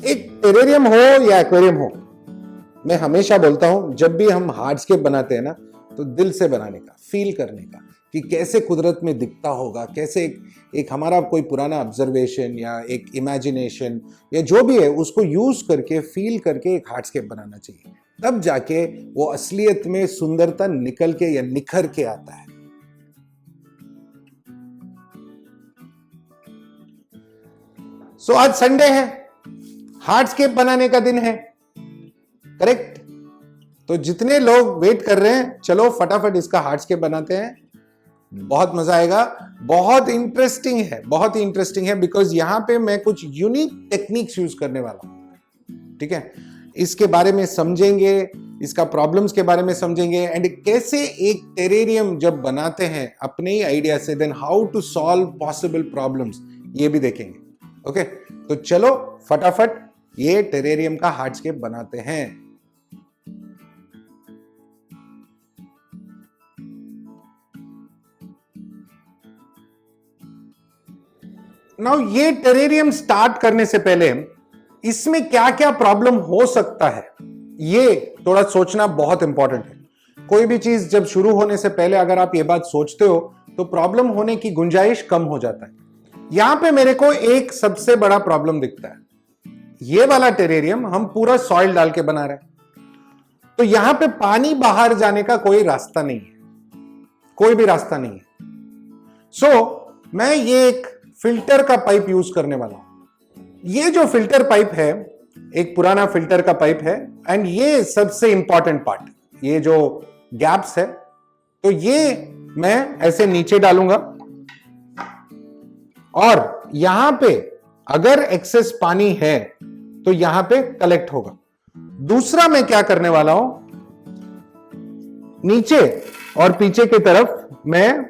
एक टेरेरियम हो या एक्वेरियम हो, मैं हमेशा बोलता हूं जब भी हम हार्डस्केप बनाते हैं ना, तो दिल से बनाने का, फील करने का कि कैसे कुदरत में दिखता होगा, कैसे एक हमारा कोई पुराना ऑब्जर्वेशन या एक इमेजिनेशन या जो भी है उसको यूज करके फील करके एक हार्डस्केप बनाना चाहिए। तब जाके वो असलियत में सुंदरता निकल के या निखर के आता है। सो आज संडे है, हार्डस्केप बनाने का दिन है, करेक्ट? तो जितने लोग वेट कर रहे हैं, चलो फटाफट इसका हार्डस्केप बनाते हैं। बहुत मजा आएगा, बहुत इंटरेस्टिंग है, बहुत ही इंटरेस्टिंग है, बिकॉज यहां पे मैं कुछ यूनिक टेक्निक्स यूज करने वाला हूं। ठीक है, इसके बारे में समझेंगे, इसका प्रॉब्लम्स के बारे में समझेंगे, एंड कैसे एक टेरेरियम जब बनाते हैं अपने ही आइडिया से, then how to solve possible problems, ये भी देखेंगे। ओके, तो चलो फटाफट ये टेरेरियम का हार्डस्केप बनाते हैं। नाउ ये टेरेरियम स्टार्ट करने से पहले इसमें क्या क्या प्रॉब्लम हो सकता है, ये थोड़ा सोचना बहुत इंपॉर्टेंट है। कोई भी चीज जब शुरू होने से पहले अगर आप ये बात सोचते हो तो प्रॉब्लम होने की गुंजाइश कम हो जाता है। यहां पे मेरे को एक सबसे बड़ा प्रॉब्लम दिखता है। ये वाला टेरेरियम हम पूरा सॉइल डाल के बना रहे हैं, तो यहां पे पानी बाहर जाने का कोई रास्ता नहीं है, कोई भी रास्ता नहीं है। सो मैं ये एक फिल्टर का पाइप यूज करने वाला हूं। ये जो फिल्टर पाइप है एक पुराना फिल्टर का पाइप है, एंड ये सबसे इंपॉर्टेंट पार्ट, ये जो गैप्स है, तो ये मैं ऐसे नीचे डालूंगा और यहां पे अगर एक्सेस पानी है तो यहां पे कलेक्ट होगा। दूसरा मैं क्या करने वाला हूं, नीचे और पीछे की तरफ मैं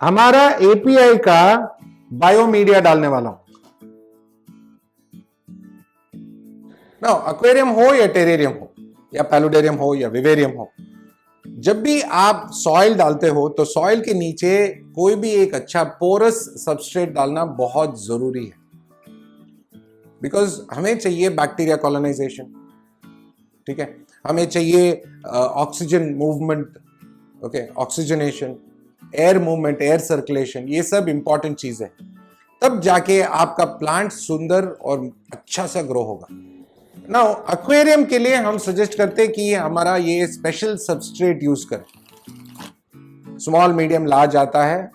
हमारा एपीआई का बायोमीडिया डालने वाला हूं। ना एक्वेरियम हो या टेरेरियम हो या पैलुडेरियम हो या विवेरियम हो, जब भी आप सॉइल डालते हो तो सॉइल के नीचे कोई भी एक अच्छा पोरस सबस्ट्रेट डालना बहुत जरूरी है, बिकॉज हमें चाहिए बैक्टीरिया कॉलोनाइजेशन। ठीक है, हमें चाहिए oxygen movement, okay, oxygenation, air movement, air circulation, ये सब इंपॉर्टेंट चीज है। तब जाके आपका प्लांट सुंदर और अच्छा सा ग्रो होगा। नाउ एक्वेरियम के लिए हम सजेस्ट करते हैं कि हमारा ये स्पेशल सबस्ट्रेट यूज करें। स्मॉल मीडियम लार्ज आता है,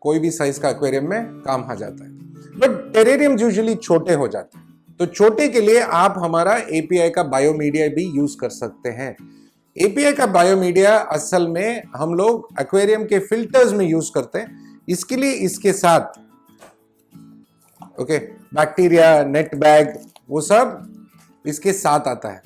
कोई भी साइज का एक्वेरियम में काम आ जाता है, बट टेरेरियम यूजुअली छोटे हो जाते हैं, तो छोटे के लिए आप हमारा एपीआई का बायोमीडिया भी यूज कर सकते हैं। एपीआई का बायोमीडिया असल में हम लोग एक्वेरियम के फिल्टर्स में यूज करते हैं। इसके लिए इसके साथ ओके बैक्टीरिया, नेट बैग, वो सब इसके साथ आता है।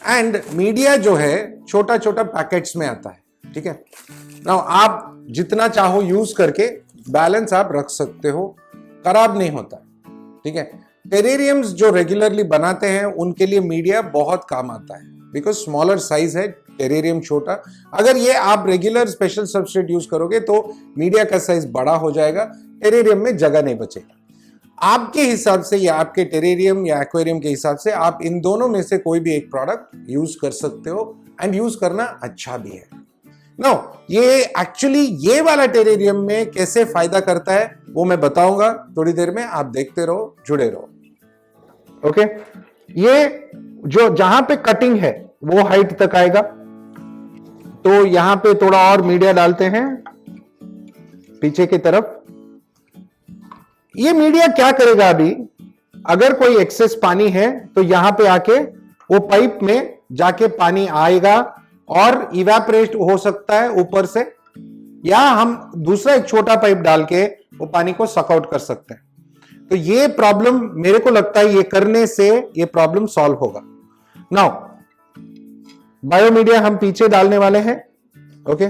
एंड मीडिया जो है छोटा छोटा पैकेट्स में आता है। ठीक है, नाउ आप जितना चाहो यूज करके बैलेंस आप रख सकते हो, खराब नहीं होता। ठीक है, टेरेरियम्स जो रेगुलरली बनाते हैं उनके लिए मीडिया बहुत काम आता है, बिकॉज स्मॉलर साइज है, टेरेरियम छोटा। अगर ये आप रेगुलर स्पेशल सबस्ट्रेट यूज करोगे तो मीडिया का साइज बड़ा हो जाएगा, टेरेरियम में जगह नहीं बचेगा। आपके हिसाब से या आपके टेरेरियम या एक्वेरियम के हिसाब से आप इन दोनों में से कोई भी एक प्रोडक्ट यूज कर सकते हो, एंड यूज करना अच्छा भी है। नो, ये एक्चुअली ये वाला टेरेरियम में कैसे फायदा करता है वो मैं बताऊंगा थोड़ी देर में, आप देखते रहो, जुड़े रहो। ओके, ये जो जहां पे कटिंग है वो हाइट तक आएगा, तो यहां पे थोड़ा और मीडिया डालते हैं पीछे की तरफ। ये मीडिया क्या करेगा, अभी अगर कोई एक्सेस पानी है तो यहां पे आके वो पाइप में जाके पानी आएगा और इवेपोरेट हो सकता है ऊपर से, या हम दूसरा एक छोटा पाइप डाल के वो पानी को सक आउट कर सकते हैं। तो ये प्रॉब्लम मेरे को लगता है ये करने से ये प्रॉब्लम सॉल्व होगा। नाउ बायोमीडिया हम पीछे डालने वाले हैं। ओके,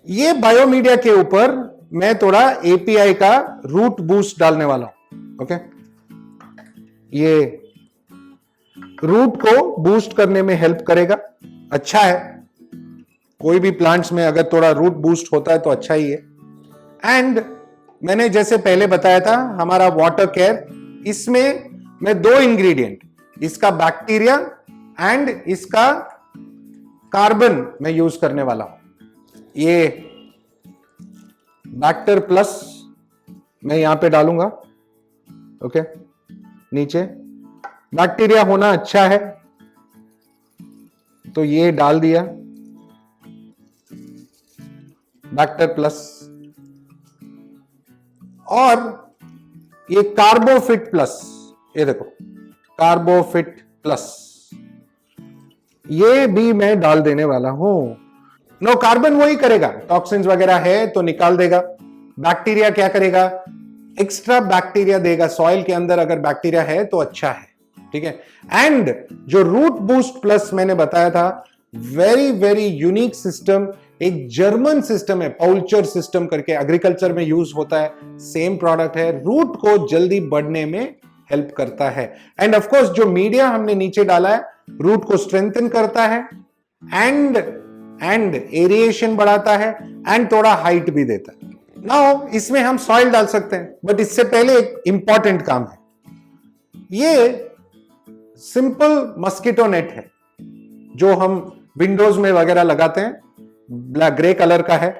ये बायोमीडिया के ऊपर मैं थोड़ा एपीआई का रूट बूस्ट डालने वाला हूं। ओके, ये रूट को बूस्ट करने में हेल्प करेगा, अच्छा है। कोई भी प्लांट्स में अगर थोड़ा रूट बूस्ट होता है तो अच्छा ही है। एंड मैंने जैसे पहले बताया था, हमारा वाटर केयर इसमें मैं दो इंग्रेडिएंट, इसका बैक्टीरिया एंड इसका कार्बन मैं यूज करने वाला हूं। ये बैक्टर प्लस मैं यहां पे डालूंगा। ओके, नीचे बैक्टीरिया होना अच्छा है तो ये डाल दिया, बैक्टर प्लस। और ये कार्बोफिट प्लस, ये देखो कार्बोफिट प्लस, ये भी मैं डाल देने वाला हूं। नो, कार्बन वही करेगा, टॉक्सिन्स वगैरह है तो निकाल देगा। बैक्टीरिया क्या करेगा? एक्स्ट्रा बैक्टीरिया देगा। सॉइल के अंदर अगर बैक्टीरिया है तो अच्छा है, ठीक है। एंड जो रूट बूस्ट प्लस मैंने बताया था, वेरी वेरी यूनिक सिस्टम, एक जर्मन सिस्टम है, पाउल्चर सिस्टम करके, एग्रीकल्चर में यूज होता है। सेम प्रोडक्ट है, रूट को जल्दी बढ़ने में हेल्प करता है। एंड ऑफ कोर्स जो मीडिया हमने नीचे डाला है, रूट को स्ट्रेंथन करता है एंड एरिएशन बढ़ाता है एंड थोड़ा हाइट भी देता है। नाउ इसमें हम सॉइल डाल सकते हैं, बट इससे पहले एक इंपॉर्टेंट काम है। ये सिंपल मस्कीटो नेट है जो हम विंडोज में वगैरह लगाते हैं, ब्लैक ग्रे कलर का है।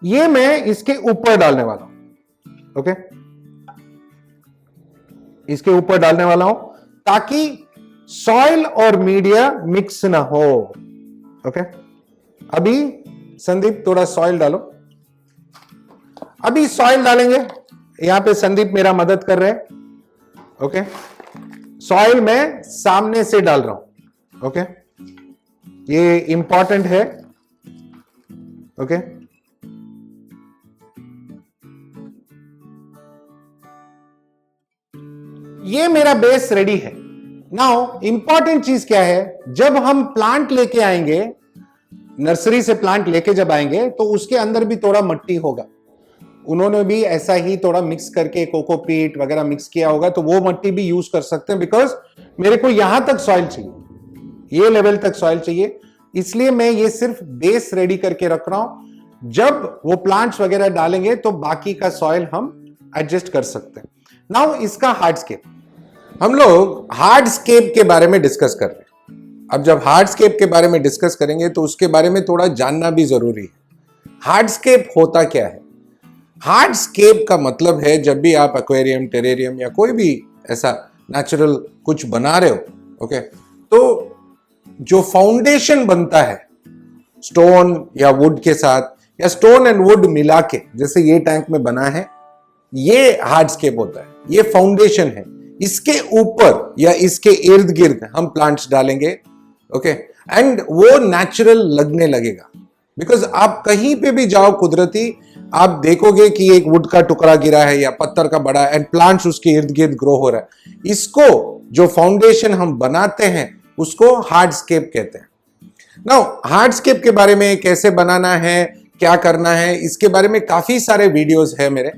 ये मैं इसके ऊपर डालने वाला हूं। ओके, इसके ऊपर डालने वाला हूं ताकि सॉइल और मीडिया मिक्स ना हो। ओके, अभी संदीप थोड़ा सॉइल डालो। अभी सॉइल डालेंगे, यहां पे संदीप मेरा मदद कर रहे हैं। ओके, सॉइल मैं सामने से डाल रहा हूं। ओके, ये इंपॉर्टेंट है। ओके, ये मेरा बेस रेडी है। नाउ इंपॉर्टेंट चीज क्या है, जब हम प्लांट लेके आएंगे, नर्सरी से प्लांट लेके जब आएंगे तो उसके अंदर भी थोड़ा मिट्टी होगा। उन्होंने भी ऐसा ही थोड़ा मिक्स करके कोकोपीट वगैरह मिक्स किया होगा, तो वो मिट्टी भी यूज कर सकते हैं। बिकॉज मेरे को यहां तक सॉइल चाहिए, ये लेवल तक सॉइल चाहिए, इसलिए मैं ये सिर्फ बेस रेडी करके रख रहा हूं। जब वो प्लांट्स वगैरह डालेंगे तो बाकी का सॉइल हम एडजस्ट कर सकते हैं। नाउ इसका हार्डस्केप, हम लोग हार्डस्केप के बारे में डिस्कस कर रहे हैं। अब जब हार्डस्केप के बारे में डिस्कस करेंगे तो उसके बारे में थोड़ा जानना भी जरूरी है। हार्डस्केप होता क्या है? हार्डस्केप का मतलब है जब भी आप एक्वेरियम, टेरेरियम या कोई भी ऐसा नेचुरल कुछ बना रहे हो, ओके, तो जो फाउंडेशन बनता है स्टोन या वुड के साथ, या स्टोन एंड वुड मिला के, जैसे ये टैंक में बना है, ये हार्डस्केप होता है, ये फाउंडेशन है। इसके ऊपर या इसके इर्द गिर्द हम प्लांट्स डालेंगे, ओके, एंड वो नेचुरल लगने लगेगा। बिकॉज आप कहीं पे भी जाओ कुदरती, आप देखोगे कि एक वुड का टुकड़ा गिरा है या पत्थर का बड़ा, एंड प्लांट्स उसके इर्द गिर्द ग्रो हो रहा है। इसको जो फाउंडेशन हम बनाते हैं उसको हार्डस्केप कहते हैं। नाउ हार्डस्केप के बारे में कैसे बनाना है, क्या करना है, इसके बारे में काफी सारे वीडियोस है मेरे,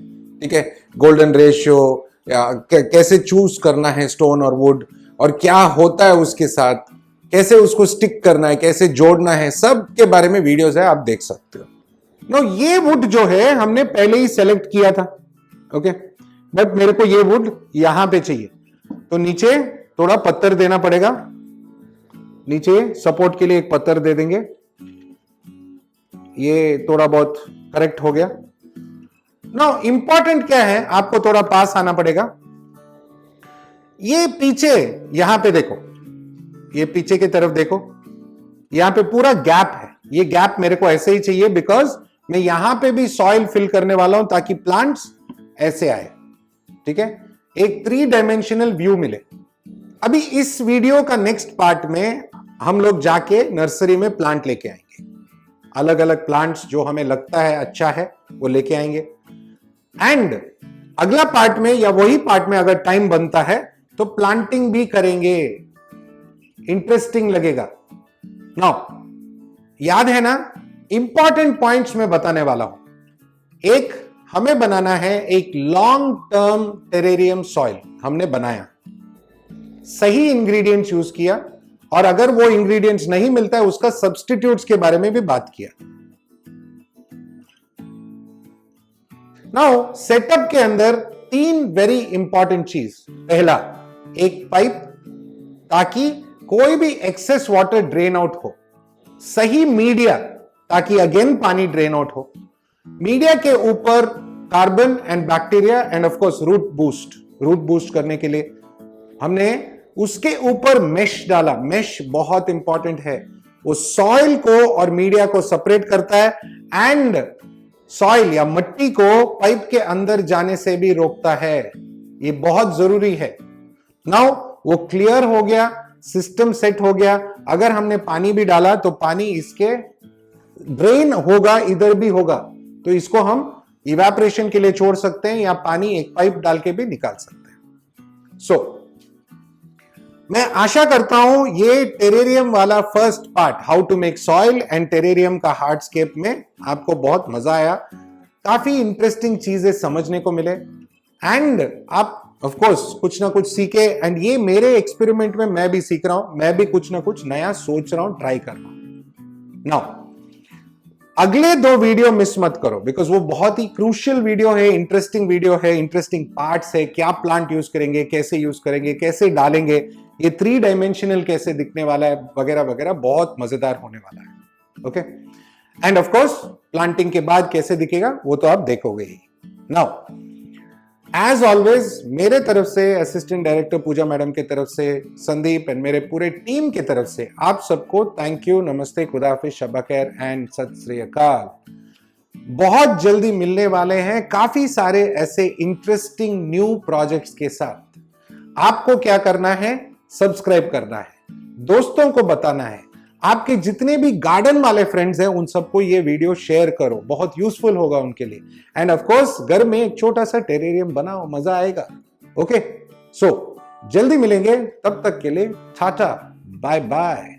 ठीक है। गोल्डन रेशियो, या कैसे चूज करना है स्टोन और वुड, और क्या होता है उसके साथ, कैसे उसको स्टिक करना है, कैसे जोड़ना है, सब के बारे में वीडियोस है, आप देख सकते हो। नो, ये वुड जो है हमने पहले ही सेलेक्ट किया था, ओके, बट मेरे को ये वुड यहां पे चाहिए, तो नीचे थोड़ा पत्थर देना पड़ेगा। नीचे सपोर्ट के लिए एक पत्थर दे देंगे, ये थोड़ा बहुत करेक्ट हो गया। नाउ इंपॉर्टेंट क्या है, आपको थोड़ा पास आना पड़ेगा। ये पीछे, यहां पे देखो, ये पीछे की तरफ देखो, यहां पे पूरा गैप है। ये गैप मेरे को ऐसे ही चाहिए, बिकॉज मैं यहां पे भी सॉइल फिल करने वाला हूं ताकि प्लांट्स ऐसे आए, ठीक है, एक 3 डायमेंशनल व्यू मिले। अभी इस वीडियो का नेक्स्ट पार्ट में हम लोग जाके नर्सरी में प्लांट लेके आएंगे, अलग अलग प्लांट्स जो हमें लगता है अच्छा है वो लेके आएंगे। एंड अगला पार्ट में या वही पार्ट में अगर टाइम बनता है तो प्लांटिंग भी करेंगे, इंटरेस्टिंग लगेगा। नाउ याद है ना, इंपॉर्टेंट पॉइंट्स में बताने वाला हूं। एक, हमें बनाना है एक लॉन्ग टर्म टेरेरियम सॉइल। हमने बनाया, सही इंग्रेडिएंट्स यूज किया, और अगर वो इंग्रेडिएंट्स नहीं मिलता है उसका सब्स्टिट्यूट्स के बारे में भी बात किया। नाउ सेटअप के अंदर 3 वेरी इंपॉर्टेंट चीज। पहला, एक पाइप, ताकि कोई भी एक्सेस वाटर ड्रेन आउट हो। सही मीडिया, ताकि अगेन पानी ड्रेन आउट हो। मीडिया के ऊपर carbon and bacteria and of course root boost करने के लिए हमने उसके ऊपर मेश डाला। मेश बहुत इंपॉर्टेंट है, वो सॉइल को और मीडिया को सेपरेट करता है एंड सॉइल या मिट्टी को पाइप के अंदर जाने से भी रोकता है। ये बहुत जरूरी है। नाउ वो क्लियर हो गया, सिस्टम सेट हो गया। अगर हमने पानी भी डाला तो पानी इसके ड्रेन होगा, इधर भी होगा, तो इसको हम इवेपोरेशन के लिए छोड़ सकते हैं या पानी एक पाइप डाल के भी निकाल सकते हैं। सो मैं आशा करता हूं ये टेरेरियम वाला first part, how to make soil and terrarium का हार्डस्केप में आपको बहुत मजा आया। काफी इंटरेस्टिंग चीजें समझने को मिले एंड आप ऑफ कोर्स कुछ ना कुछ सीखे। एंड ये मेरे एक्सपेरिमेंट में मैं भी सीख रहा हूं, मैं भी कुछ ना कुछ नया सोच रहा हूं, ट्राई कर रहा हूं। नाउ अगले 2 वीडियो मिस मत करो, बिकॉज वो बहुत ही क्रूशियल वीडियो है, इंटरेस्टिंग वीडियो है, इंटरेस्टिंग पार्ट्स है। क्या प्लांट यूज करेंगे, कैसे डालेंगे, ये 3 डायमेंशनल कैसे दिखने वाला है, वगैरह वगैरह, बहुत मजेदार होने वाला है। Okay, and of course planting के बाद कैसे दिखेगा वो तो आप देखोगे ही। नाउ एज ऑलवेज मेरे तरफ से, असिस्टेंट डायरेक्टर पूजा मैडम के तरफ से, संदीप एंड मेरे पूरे टीम के तरफ से आप सबको थैंक यू, नमस्ते, खुदा हाफिज, शब खैर एंड सत श्री अकाल। बहुत जल्दी मिलने वाले हैं काफी सारे ऐसे इंटरेस्टिंग न्यू प्रोजेक्ट्स के साथ। आपको क्या करना है, सब्सक्राइब करना है, दोस्तों को बताना है, आपके जितने भी गार्डन वाले फ्रेंड्स हैं उन सबको ये वीडियो शेयर करो, बहुत यूजफुल होगा उनके लिए। एंड ऑफ कोर्स घर में एक छोटा सा टेरेरियम बनाओ, मजा आएगा। ओके, सो जल्दी मिलेंगे, तब तक के लिए टाटा, बाय बाय।